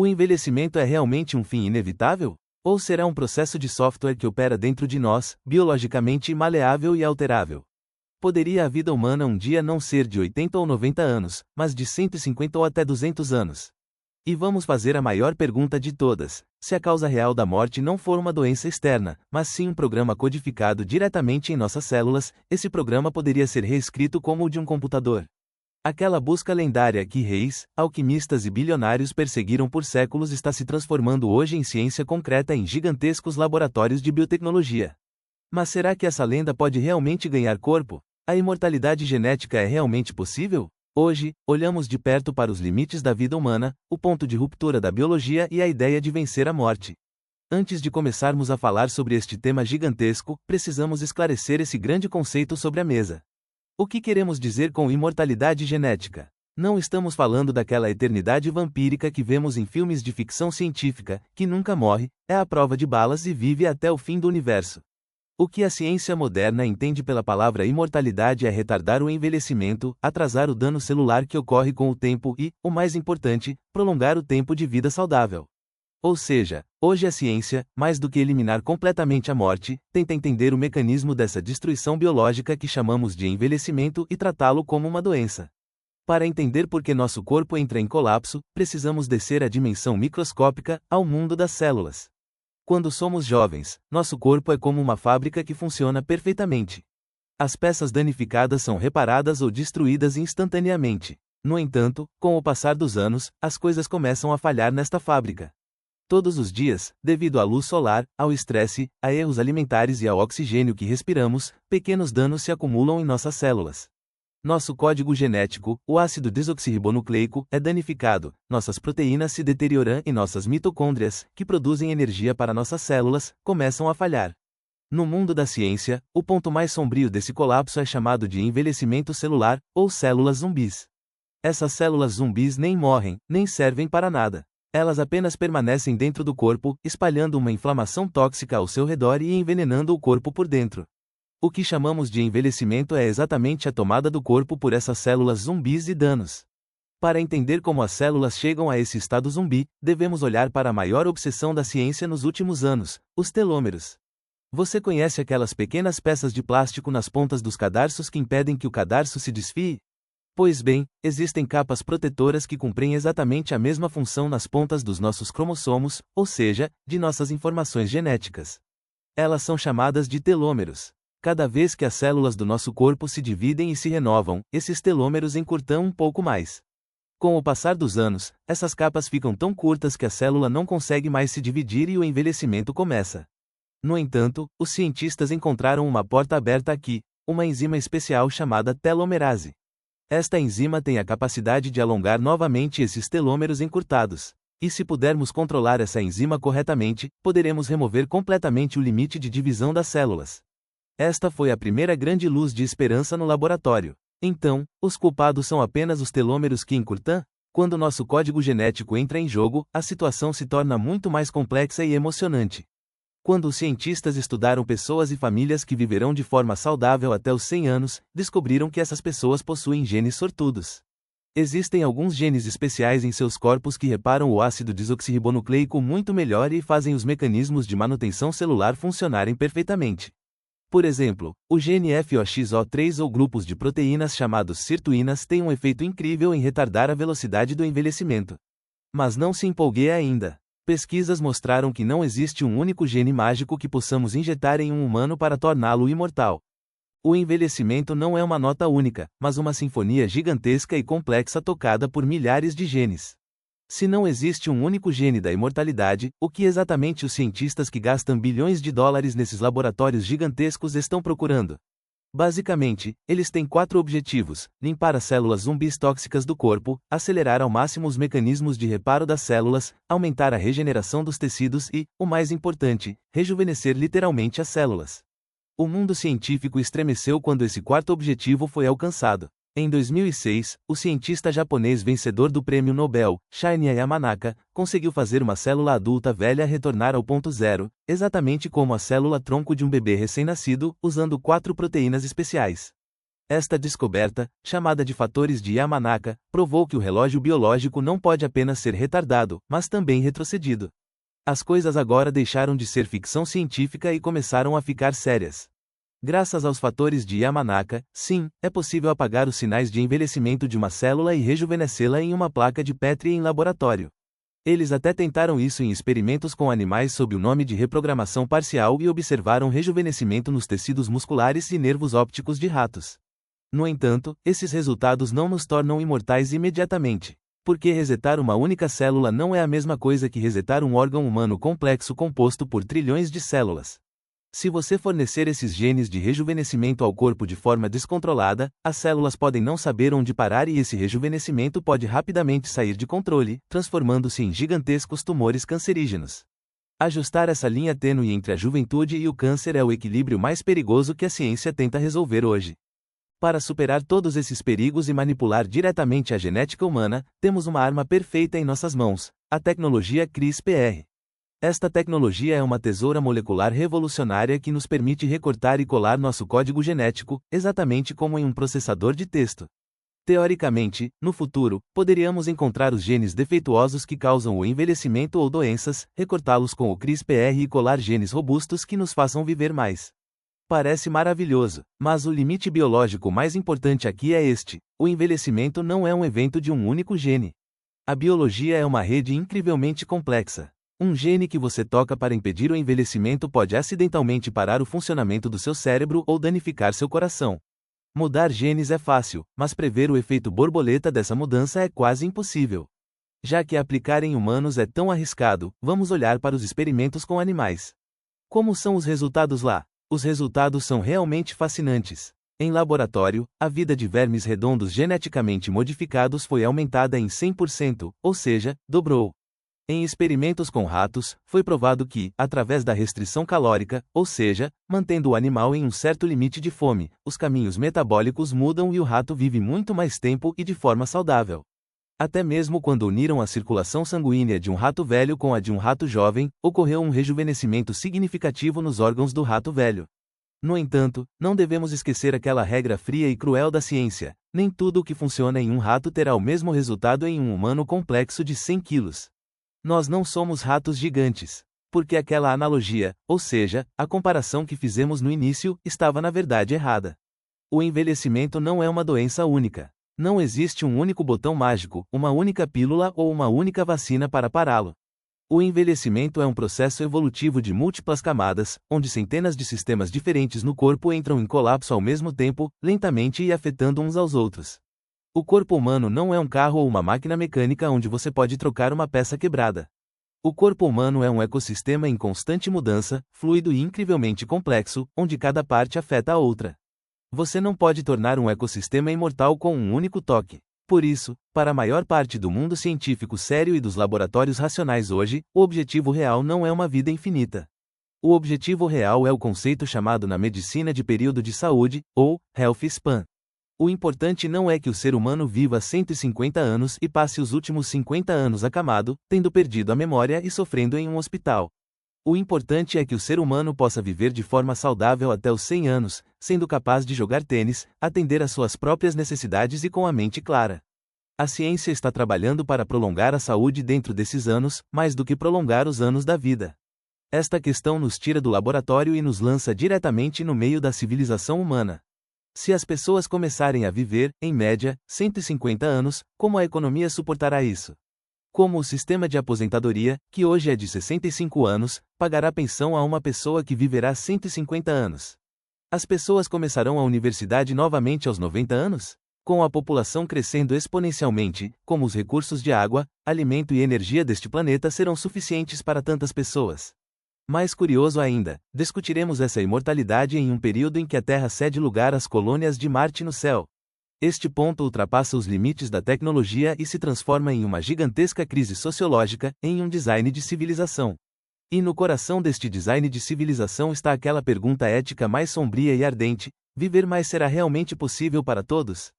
O envelhecimento é realmente um fim inevitável? Ou será um processo de software que opera dentro de nós, biologicamente maleável e alterável? Poderia a vida humana um dia não ser de 80 ou 90 anos, mas de 150 ou até 200 anos? E vamos fazer a maior pergunta de todas: se a causa real da morte não for uma doença externa, mas sim um programa codificado diretamente em nossas células, esse programa poderia ser reescrito como o de um computador. Aquela busca lendária que reis, alquimistas e bilionários perseguiram por séculos está se transformando hoje em ciência concreta em gigantescos laboratórios de biotecnologia. Mas será que essa lenda pode realmente ganhar corpo? A imortalidade genética é realmente possível? Hoje, olhamos de perto para os limites da vida humana, o ponto de ruptura da biologia e a ideia de vencer a morte. Antes de começarmos a falar sobre este tema gigantesco, precisamos esclarecer esse grande conceito sobre a mesa. O que queremos dizer com imortalidade genética? Não estamos falando daquela eternidade vampírica que vemos em filmes de ficção científica, que nunca morre, é à prova de balas e vive até o fim do universo. O que a ciência moderna entende pela palavra imortalidade é retardar o envelhecimento, atrasar o dano celular que ocorre com o tempo e, o mais importante, prolongar o tempo de vida saudável. Ou seja, hoje a ciência, mais do que eliminar completamente a morte, tenta entender o mecanismo dessa destruição biológica que chamamos de envelhecimento e tratá-lo como uma doença. Para entender por que nosso corpo entra em colapso, precisamos descer à dimensão microscópica, ao mundo das células. Quando somos jovens, nosso corpo é como uma fábrica que funciona perfeitamente. As peças danificadas são reparadas ou destruídas instantaneamente. No entanto, com o passar dos anos, as coisas começam a falhar nesta fábrica. Todos os dias, devido à luz solar, ao estresse, a erros alimentares e ao oxigênio que respiramos, pequenos danos se acumulam em nossas células. Nosso código genético, o ácido desoxirribonucleico, é danificado, nossas proteínas se deterioram e nossas mitocôndrias, que produzem energia para nossas células, começam a falhar. No mundo da ciência, o ponto mais sombrio desse colapso é chamado de envelhecimento celular, ou células zumbis. Essas células zumbis nem morrem, nem servem para nada. Elas apenas permanecem dentro do corpo, espalhando uma inflamação tóxica ao seu redor e envenenando o corpo por dentro. O que chamamos de envelhecimento é exatamente a tomada do corpo por essas células zumbis e danos. Para entender como as células chegam a esse estado zumbi, devemos olhar para a maior obsessão da ciência nos últimos anos, os telômeros. Você conhece aquelas pequenas peças de plástico nas pontas dos cadarços que impedem que o cadarço se desfie? Pois bem, existem capas protetoras que cumprem exatamente a mesma função nas pontas dos nossos cromossomos, ou seja, de nossas informações genéticas. Elas são chamadas de telômeros. Cada vez que as células do nosso corpo se dividem e se renovam, esses telômeros encurtam um pouco mais. Com o passar dos anos, essas capas ficam tão curtas que a célula não consegue mais se dividir e o envelhecimento começa. No entanto, os cientistas encontraram uma porta aberta aqui, uma enzima especial chamada telomerase. Esta enzima tem a capacidade de alongar novamente esses telômeros encurtados. E se pudermos controlar essa enzima corretamente, poderemos remover completamente o limite de divisão das células. Esta foi a primeira grande luz de esperança no laboratório. Então, os culpados são apenas os telômeros que encurtam? Quando nosso código genético entra em jogo, a situação se torna muito mais complexa e emocionante. Quando os cientistas estudaram pessoas e famílias que viverão de forma saudável até os 100 anos, descobriram que essas pessoas possuem genes sortudos. Existem alguns genes especiais em seus corpos que reparam o ácido desoxirribonucleico muito melhor e fazem os mecanismos de manutenção celular funcionarem perfeitamente. Por exemplo, o gene FOXO3 ou grupos de proteínas chamados sirtuínas têm um efeito incrível em retardar a velocidade do envelhecimento. Mas não se empolgue ainda. Pesquisas mostraram que não existe um único gene mágico que possamos injetar em um humano para torná-lo imortal. O envelhecimento não é uma nota única, mas uma sinfonia gigantesca e complexa tocada por milhares de genes. Se não existe um único gene da imortalidade, o que exatamente os cientistas que gastam bilhões de dólares nesses laboratórios gigantescos estão procurando? Basicamente, eles têm 4 objetivos: limpar as células zumbis tóxicas do corpo, acelerar ao máximo os mecanismos de reparo das células, aumentar a regeneração dos tecidos e, o mais importante, rejuvenescer literalmente as células. O mundo científico estremeceu quando esse 4º objetivo foi alcançado. Em 2006, o cientista japonês vencedor do prêmio Nobel, Shinya Yamanaka, conseguiu fazer uma célula adulta velha retornar ao ponto zero, exatamente como a célula-tronco de um bebê recém-nascido, usando 4 proteínas especiais. Esta descoberta, chamada de fatores de Yamanaka, provou que o relógio biológico não pode apenas ser retardado, mas também retrocedido. As coisas agora deixaram de ser ficção científica e começaram a ficar sérias. Graças aos fatores de Yamanaka, sim, é possível apagar os sinais de envelhecimento de uma célula e rejuvenescê-la em uma placa de Petri em laboratório. Eles até tentaram isso em experimentos com animais sob o nome de reprogramação parcial e observaram rejuvenescimento nos tecidos musculares e nervos ópticos de ratos. No entanto, esses resultados não nos tornam imortais imediatamente, porque resetar uma única célula não é a mesma coisa que resetar um órgão humano complexo composto por trilhões de células. Se você fornecer esses genes de rejuvenescimento ao corpo de forma descontrolada, as células podem não saber onde parar e esse rejuvenescimento pode rapidamente sair de controle, transformando-se em gigantescos tumores cancerígenos. Ajustar essa linha tênue entre a juventude e o câncer é o equilíbrio mais perigoso que a ciência tenta resolver hoje. Para superar todos esses perigos e manipular diretamente a genética humana, temos uma arma perfeita em nossas mãos: a tecnologia CRISPR. Esta tecnologia é uma tesoura molecular revolucionária que nos permite recortar e colar nosso código genético, exatamente como em um processador de texto. Teoricamente, no futuro, poderíamos encontrar os genes defeituosos que causam o envelhecimento ou doenças, recortá-los com o CRISPR e colar genes robustos que nos façam viver mais. Parece maravilhoso, mas o limite biológico mais importante aqui é este: o envelhecimento não é um evento de um único gene. A biologia é uma rede incrivelmente complexa. Um gene que você toca para impedir o envelhecimento pode acidentalmente parar o funcionamento do seu cérebro ou danificar seu coração. Mudar genes é fácil, mas prever o efeito borboleta dessa mudança é quase impossível. Já que aplicar em humanos é tão arriscado, vamos olhar para os experimentos com animais. Como são os resultados lá? Os resultados são realmente fascinantes. Em laboratório, a vida de vermes redondos geneticamente modificados foi aumentada em 100%, ou seja, dobrou. Em experimentos com ratos, foi provado que, através da restrição calórica, ou seja, mantendo o animal em um certo limite de fome, os caminhos metabólicos mudam e o rato vive muito mais tempo e de forma saudável. Até mesmo quando uniram a circulação sanguínea de um rato velho com a de um rato jovem, ocorreu um rejuvenescimento significativo nos órgãos do rato velho. No entanto, não devemos esquecer aquela regra fria e cruel da ciência: nem tudo o que funciona em um rato terá o mesmo resultado em um humano complexo de 100 quilos. Nós não somos ratos gigantes. Porque aquela analogia, ou seja, a comparação que fizemos no início, estava na verdade errada. O envelhecimento não é uma doença única. Não existe um único botão mágico, uma única pílula ou uma única vacina para pará-lo. O envelhecimento é um processo evolutivo de múltiplas camadas, onde centenas de sistemas diferentes no corpo entram em colapso ao mesmo tempo, lentamente e afetando uns aos outros. O corpo humano não é um carro ou uma máquina mecânica onde você pode trocar uma peça quebrada. O corpo humano é um ecossistema em constante mudança, fluido e incrivelmente complexo, onde cada parte afeta a outra. Você não pode tornar um ecossistema imortal com um único toque. Por isso, para a maior parte do mundo científico sério e dos laboratórios racionais hoje, o objetivo real não é uma vida infinita. O objetivo real é o conceito chamado na medicina de período de saúde, ou health span. O importante não é que o ser humano viva 150 anos e passe os últimos 50 anos acamado, tendo perdido a memória e sofrendo em um hospital. O importante é que o ser humano possa viver de forma saudável até os 100 anos, sendo capaz de jogar tênis, atender às suas próprias necessidades e com a mente clara. A ciência está trabalhando para prolongar a saúde dentro desses anos, mais do que prolongar os anos da vida. Esta questão nos tira do laboratório e nos lança diretamente no meio da civilização humana. Se as pessoas começarem a viver, em média, 150 anos, como a economia suportará isso? Como o sistema de aposentadoria, que hoje é de 65 anos, pagará pensão a uma pessoa que viverá 150 anos? As pessoas começarão a universidade novamente aos 90 anos? Com a população crescendo exponencialmente, como os recursos de água, alimento e energia deste planeta serão suficientes para tantas pessoas? Mais curioso ainda, discutiremos essa imortalidade em um período em que a Terra cede lugar às colônias de Marte no céu. Este ponto ultrapassa os limites da tecnologia e se transforma em uma gigantesca crise sociológica, em um design de civilização. E no coração deste design de civilização está aquela pergunta ética mais sombria e ardente: viver mais será realmente possível para todos?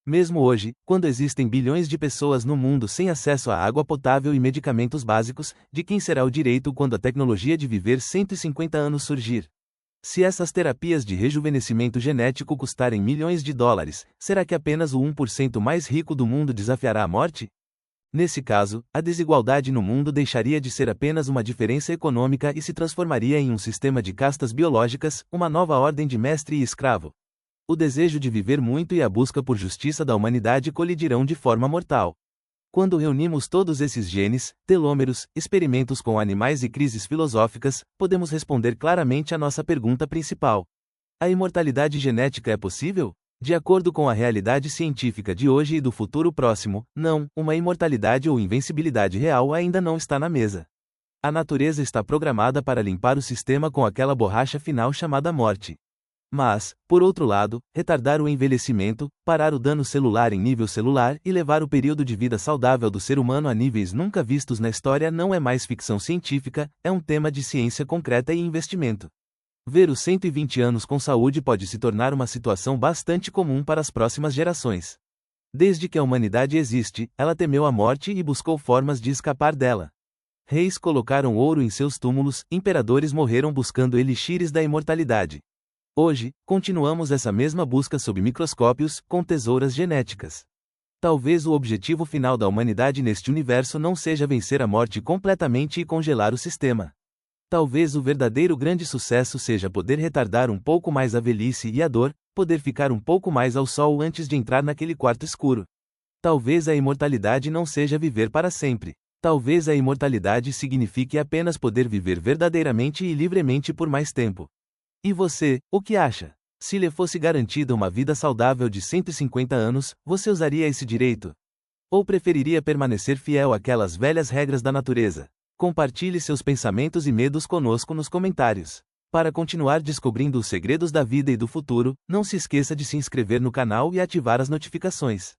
Mesmo hoje, quando existem bilhões de pessoas no mundo sem acesso a água potável e medicamentos básicos, de quem será o direito quando a tecnologia de viver 150 anos surgir? Se essas terapias de rejuvenescimento genético custarem milhões de dólares, será que apenas o 1% mais rico do mundo desafiará a morte? Nesse caso, a desigualdade no mundo deixaria de ser apenas uma diferença econômica e se transformaria em um sistema de castas biológicas, uma nova ordem de mestre e escravo. O desejo de viver muito e a busca por justiça da humanidade colidirão de forma mortal. Quando reunimos todos esses genes, telômeros, experimentos com animais e crises filosóficas, podemos responder claramente à nossa pergunta principal. A imortalidade genética é possível? De acordo com a realidade científica de hoje e do futuro próximo, não, uma imortalidade ou invencibilidade real ainda não está na mesa. A natureza está programada para limpar o sistema com aquela borracha final chamada morte. Mas, por outro lado, retardar o envelhecimento, parar o dano celular em nível celular e levar o período de vida saudável do ser humano a níveis nunca vistos na história não é mais ficção científica, é um tema de ciência concreta e investimento. Ver os 120 anos com saúde pode se tornar uma situação bastante comum para as próximas gerações. Desde que a humanidade existe, ela temeu a morte e buscou formas de escapar dela. Reis colocaram ouro em seus túmulos, imperadores morreram buscando elixires da imortalidade. Hoje, continuamos essa mesma busca sob microscópios, com tesouras genéticas. Talvez o objetivo final da humanidade neste universo não seja vencer a morte completamente e congelar o sistema. Talvez o verdadeiro grande sucesso seja poder retardar um pouco mais a velhice e a dor, poder ficar um pouco mais ao sol antes de entrar naquele quarto escuro. Talvez a imortalidade não seja viver para sempre. Talvez a imortalidade signifique apenas poder viver verdadeiramente e livremente por mais tempo. E você, o que acha? Se lhe fosse garantida uma vida saudável de 150 anos, você usaria esse direito? Ou preferiria permanecer fiel àquelas velhas regras da natureza? Compartilhe seus pensamentos e medos conosco nos comentários. Para continuar descobrindo os segredos da vida e do futuro, não se esqueça de se inscrever no canal e ativar as notificações.